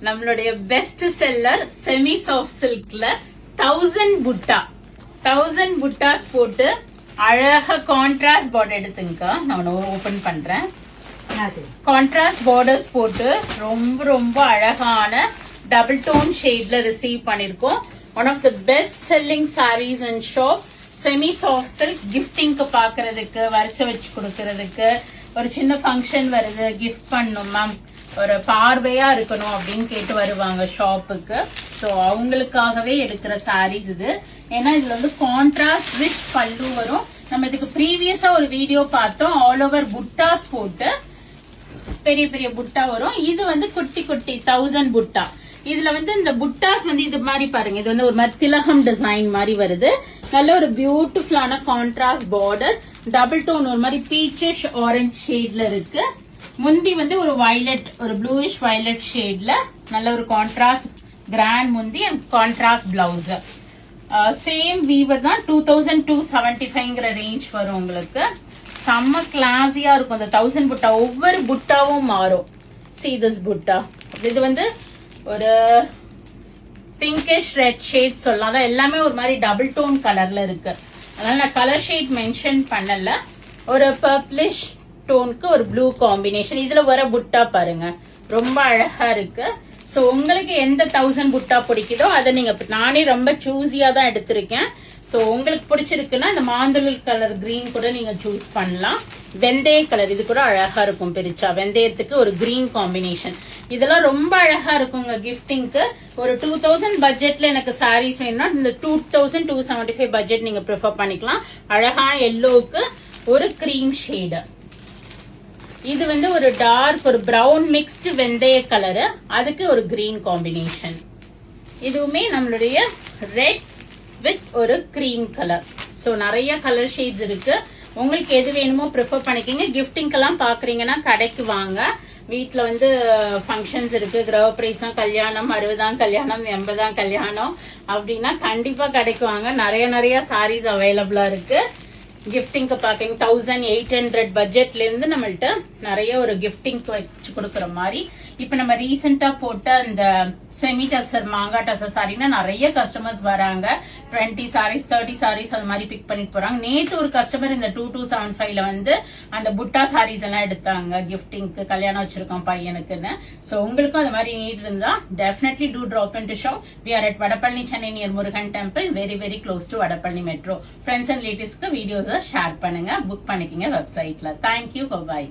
நம்மளுடைய best seller semi soft சில்க்ல 1000 புட்டாஸ் போட்டு அழகா கான்ட்ராஸ்ட் பார்டர் எடுத்துங்க. நான் ஓபன் பண்றேன். கான்ட்ராஸ்ட் பார்டர்ஸ் போட்டு ரொம்ப ரொம்ப அழகான டபுள் டோன் ஷேட்ல ரிசீவ் பண்ணிருக்கோம். One of the best selling saris and shop. Semi soft silk கிஃப்டிங்க்கு பாக்குறதுக்கு, வரிசை வச்சு கொடுக்கறதுக்கு, ஒரு சின்ன ஃபங்க்ஷன் வருது கிஃப்ட் பண்ணும் மேம், ஒரு பார்வையா இருக்கணும் அப்படின்னு கேட்டு வருவாங்க ஷாப்புக்கு. ஸோ அவங்களுக்காகவே எடுக்கிற சாரீஸ் இது. ஏன்னா இதுல வந்து கான்ட்ராஸ்ட் ரிச் பல்லு வரும். நம்ம இதுக்கு ப்ரீவியஸா ஒரு வீடியோ பார்த்தோம். ஆல் ஓவர் புட்டாஸ் போட்டு பெரிய பெரிய புட்டா வரும். இது வந்து குட்டி குட்டி 1000 புட்டா. இதுல வந்து இந்த புட்டாஸ் வந்து இது மாதிரி பாருங்க, இது வந்து ஒரு மாதிரி திலகம் டிசைன் மாதிரி வருது. நல்ல ஒரு பியூட்டிஃபுல்லான கான்ட்ராஸ்ட் பார்டர், டபுள் டோன் ஒரு மாதிரி பீச்சிஷ் ஆரஞ்ச் ஷேட்ல இருக்கு. முந்தி வந்து ஒரு வயலட், ஒரு ப்ளூயிஷ் வயலட் ஷேட்ல நல்ல ஒரு கான்ட்ராஸ்ட் கிராண்ட் முந்தி and contrast blouse. Same viewer தான் 2275ங்கிற ரேஞ்ச் வரும் உங்களுக்கு. செம்ம கிளாஸியா இருக்கும். அந்த 1000 புட்டா ஒவ்வொரு புட்டாவும் மாறும். See this புட்டா, இது வந்து ஒரு பிங்கிஷ் ரெட் ஷேட் சொல்லலாம். அதான் எல்லாமே ஒரு மாதிரி டபுள் டோன் கலர்ல இருக்கு. அதனால நான் கலர் ஷேட் மென்ஷன் பண்ணல. ஒரு பர்பிளிஷ் டோனுக்கு ஒரு ப்ளூ காம்பினேஷன். இதுல வர புட்டா பாருங்க ரொம்ப அழகா இருக்கு. சோ உங்களுக்கு எந்த 1000 புட்டா பிடிக்குதோ அதை நீங்க, நானே ரொம்ப சூஸியா தான் எடுத்திருக்கேன். சோ உங்களுக்கு பிடிச்சிருக்குன்னா இந்த மாந்தளிர் கலர் கிரீன் கூட நீங்க சூஸ் பண்ணலாம். வெந்தய கலர் இது கூட அழகா இருக்கும். பிரிச்சா வெந்தயத்துக்கு ஒரு கிரீன் காம்பினேஷன். இதெல்லாம் ரொம்ப அழகா இருக்குங்க கிஃப்டிங்க்கு. ஒரு 2000 பட்ஜெட்ல எனக்கு சாரீஸ் வேணும்னா இந்த 2275 பட்ஜெட் நீங்க ப்ரிஃபர் பண்ணிக்கலாம். அழகான எல்லோவுக்கு ஒரு கிரீம் ஷேடு. இது வந்து ஒரு டார்க் ஒரு பிரவுன் மிக்ஸ்டு வெந்தய கலரு, அதுக்கு ஒரு கிரீன் காம்பினேஷன். இதுவுமே நம்மளுடைய ரெட் வித் ஒரு கிரீம் கலர். ஸோ நிறைய கலர் ஷேட்ஸ் இருக்கு. உங்களுக்கு எது வேணுமோ ப்ரிஃபர் பண்ணிக்கிங்க. கிஃப்டிங்கெல்லாம் பாக்குறீங்கன்னா கடைக்கு வாங்க. வீட்டில் வந்து ஃபங்க்ஷன்ஸ் இருக்கு, கிரகப்பிரவேசம், கல்யாணம், 60ஆம் கல்யாணம், 80ஆம் கல்யாணம் அப்படின்னா கண்டிப்பா கடைக்கு வாங்க. நிறைய சாரீஸ் அவைலபிளா இருக்கு. கிஃப்டிங்க்கு பாக்கீங்க 1800 பட்ஜெட்ல இருந்து நம்மள்ட்ட நிறைய ஒரு கிஃப்டிங்க்கு வச்சு கொடுக்குற மாதிரி. இப்ப நம்ம ரீசெண்டா போட்ட அந்த செமி டசர் மாங்காய் டசர் சாரினா நிறைய கஸ்டமர்ஸ் வராங்க. 20 சாரீஸ் 30 சாரீஸ் அது மாதிரி பிக் பண்ணிட்டு போறாங்க. நேத்து ஒரு கஸ்டமர் இந்த 2275ல வந்து அந்த புட்டா சாரீஸ் எல்லாம் எடுத்தாங்க கிஃப்டிங்க்கு, கல்யாணம் வச்சிருக்கோம் பையனுக்குன்னு. சோ உங்களுக்கும் அது மாதிரி நீட் இருந்தா definitely do drop in to show. We are at Vadapalani, Chennai, near Murugan temple, very very close to Vadapalani metro. Friends and ரிலேட்டிவ்ஸ்க்கு வீடியோஸ் ஷேர் பண்ணுங்க, புக் பண்ணிக்கங்க வெப்சைட்ல. Thank you, by.